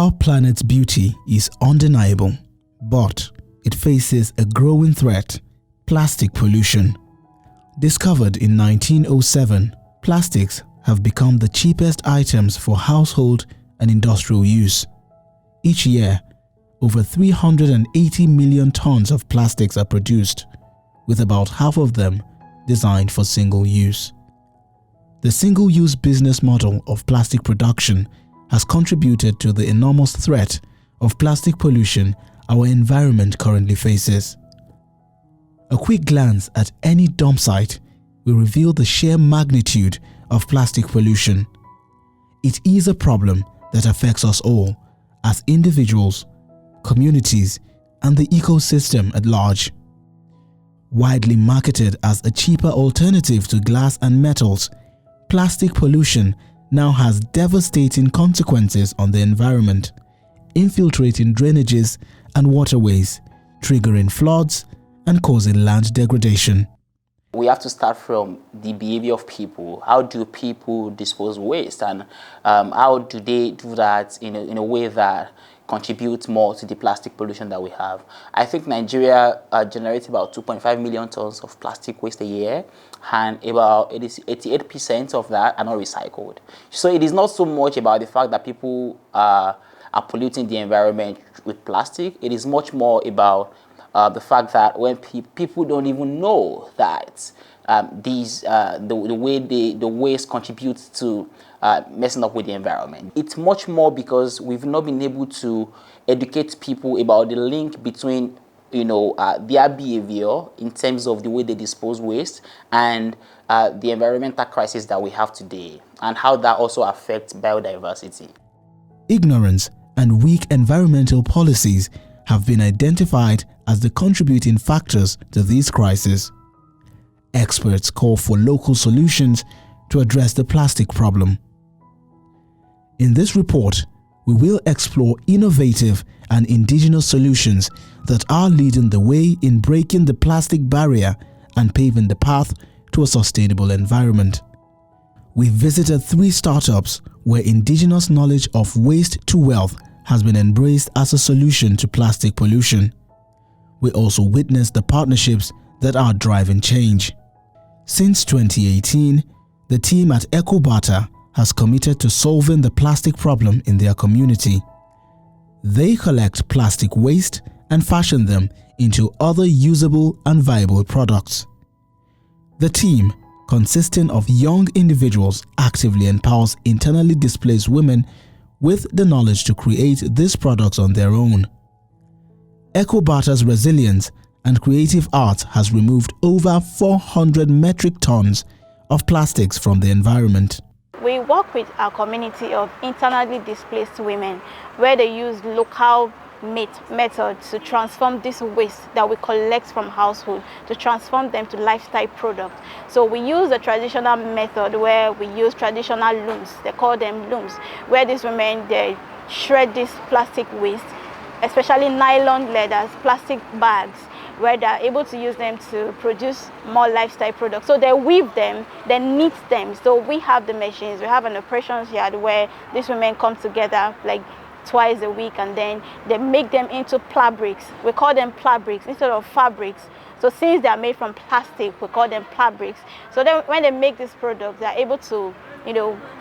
Our planet's beauty is undeniable, but it faces a growing threat: plastic pollution. Discovered in 1907, plastics have become the cheapest items for household and industrial use. Each year, over 380 million tons of plastics are produced, with about half of them designed for single use. The single-use business model of plastic production has contributed to the enormous threat of plastic pollution our environment currently faces. A quick glance at any dump site will reveal the sheer magnitude of plastic pollution. It is a problem that affects us all as individuals, communities, and the ecosystem at large. Widely marketed as a cheaper alternative to glass and metals, plastic pollution now has devastating consequences on the environment, infiltrating drainages and waterways, triggering floods and causing land degradation. We have to start from the behavior of people. How do people dispose waste, and how do they do that in a way that contributes more to the plastic pollution that we have? I think Nigeria generates about 2.5 million tons of plastic waste a year, and about 88% of that are not recycled. So it is not so much about the fact that people are polluting the environment with plastic. It is much more about the fact that when people don't even know that the waste contributes to messing up with the environment. It's much more because we've not been able to educate people about the link between their behavior in terms of the way they dispose waste and the environmental crisis that we have today, and how that also affects biodiversity. Ignorance and weak environmental policies have been identified as the contributing factors to these crises. Experts call for local solutions to address the plastic problem. In this report, we will explore innovative and indigenous solutions that are leading the way in breaking the plastic barrier and paving the path to a sustainable environment. We visited 3 startups where indigenous knowledge of waste to wealth has been embraced as a solution to plastic pollution. We also witnessed the partnerships that are driving change. Since 2018, the team at EcoBarter has committed to solving the plastic problem in their community. They collect plastic waste and fashion them into other usable and viable products. The team, consisting of young individuals, actively empowers internally displaced women with the knowledge to create these products on their own. EcoBarter's resilience and creative art has removed over 400 metric tons of plastics from the environment. We work with our community of internally displaced women, where they use local methods to transform this waste that we collect from household, to transform them to lifestyle products. So we use the traditional method where we use traditional looms, they call them looms, where these women, they shred this plastic waste, especially nylon leathers, plastic bags, where they're able to use them to produce more lifestyle products. So they weave them, they knit them. So we have the machines, we have an operations yard where these women come together like twice a week, and then they make them into plabricks. We call them plabricks instead of fabrics. So since they are made from plastic, we call them plabricks. So then when they make this product, they're able to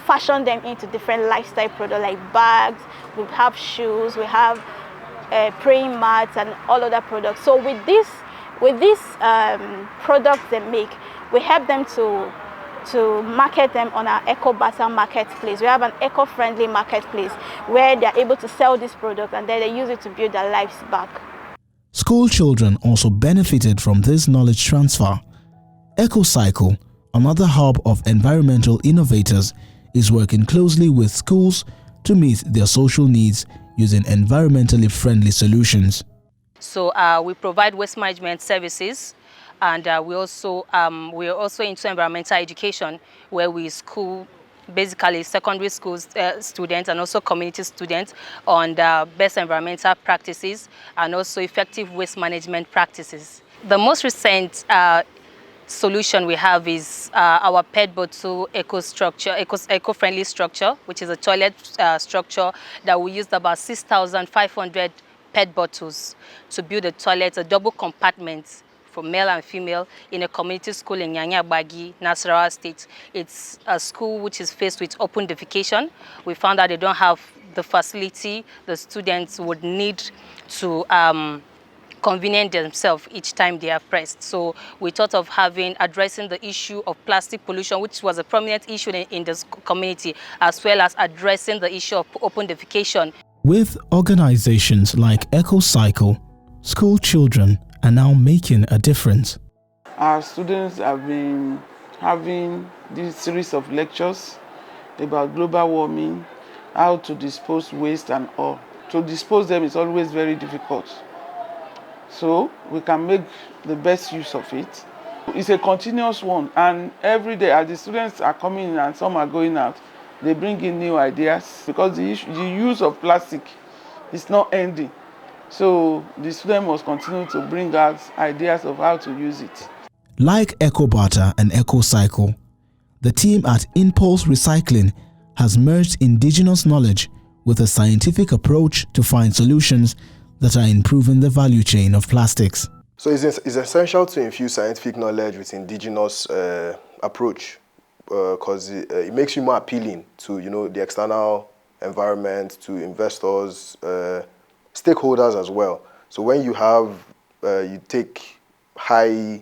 fashion them into different lifestyle products like bags, we have shoes, we have praying mats and all other products. So with these products they make, we help them to market them on our EcoBarter marketplace. We have an eco-friendly marketplace where they're able to sell this product, and then they use it to build their lives back. School children also benefited from this knowledge transfer. Ecocykle, another hub of environmental innovators, is working closely with schools to meet their social needs using environmentally friendly solutions. So we provide waste management services, and we are also into environmental education, where we school basically secondary school students and also community students on the best environmental practices and also effective waste management practices. The most recent solution we have is our PET bottle eco-friendly structure, which is a toilet structure that we used about 6,500 PET bottles to build a toilet, a double compartment for male and female in a community school in Nyanyabagi, Nasarawa State. It's a school which is faced with open defecation. We found that they don't have the facility the students would need to convenient themselves each time they are pressed. So we thought of addressing the issue of plastic pollution, which was a prominent issue in this community, as well as addressing the issue of open defecation. With organizations like Ecocykle, school children are now making a difference. Our students have been having this series of lectures about global warming, how to dispose waste and all. To dispose them is always very difficult. So we can make the best use of it. It's a continuous one, and every day as the students are coming in and some are going out, they bring in new ideas because the use of plastic is not ending. So the student must continue to bring out ideas of how to use it. Like EcoBarter and Ecocykle, the team at Impulse Recycling has merged indigenous knowledge with a scientific approach to find solutions that are improving the value chain of plastics. So it's essential to infuse scientific knowledge with indigenous approach because it makes you more appealing to the external environment, to investors, stakeholders as well. So when you have you take high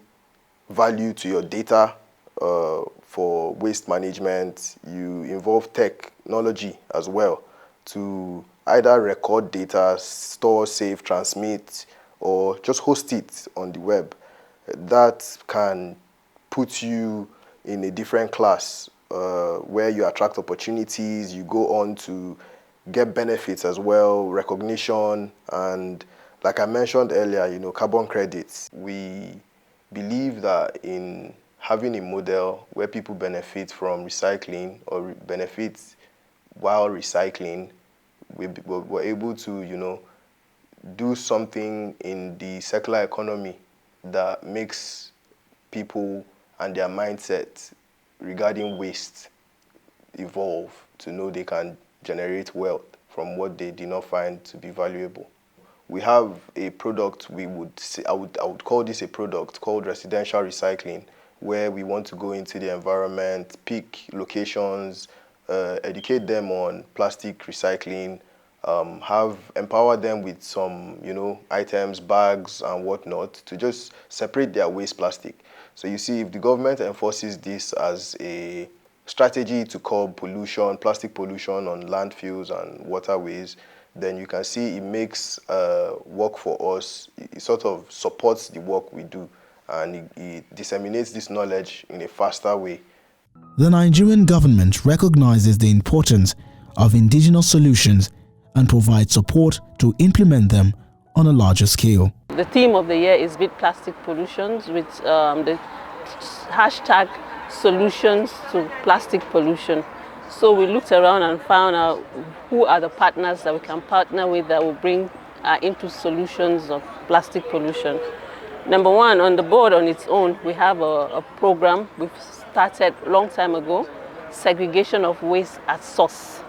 value to your data for waste management, you involve technology as well to either record data, store, save, transmit, or just host it on the web. That can put you in a different class where you attract opportunities, you go on to get benefits as well, recognition, and like I mentioned earlier, carbon credits. We believe that in having a model where people benefit from recycling or benefit while recycling, we're able to, do something in the circular economy that makes people and their mindset regarding waste evolve to know they can generate wealth from what they did not find to be valuable. We have a product I would call this a product called residential recycling, where we want to go into the environment, pick locations, educate them on plastic recycling, empower them with some, items, bags and whatnot to just separate their waste plastic. So you see, if the government enforces this as a strategy to curb pollution, plastic pollution on landfills and waterways, then you can see it makes work for us. It sort of supports the work we do, and it disseminates this knowledge in a faster way. The Nigerian government recognizes the importance of indigenous solutions and provides support to implement them on a larger scale. The theme of the year is Beat Plastic Pollutions, with the hashtag solutions to plastic pollution. So we looked around and found out who are the partners that we can partner with that will bring into solutions of plastic pollution. Number one, on the board on its own, we have a program we've started a long time ago, segregation of waste at source.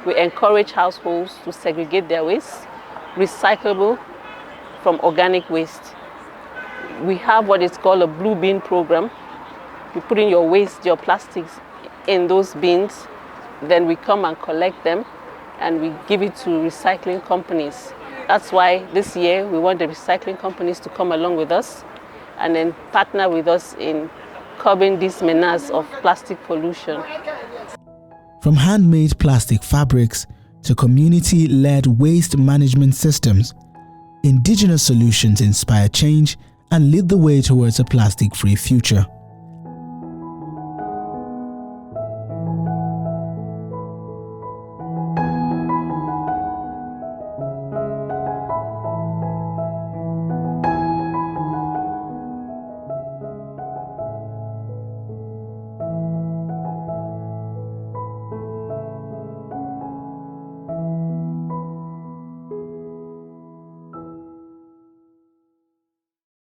We encourage households to segregate their waste, recyclable from organic waste. We have what is called a blue bin program. You put in your waste, your plastics in those bins, then we come and collect them and we give it to recycling companies. That's why this year we want the recycling companies to come along with us and then partner with us in curbing this menace of plastic pollution. From handmade plastic fabrics to community-led waste management systems, indigenous solutions inspire change and lead the way towards a plastic-free future.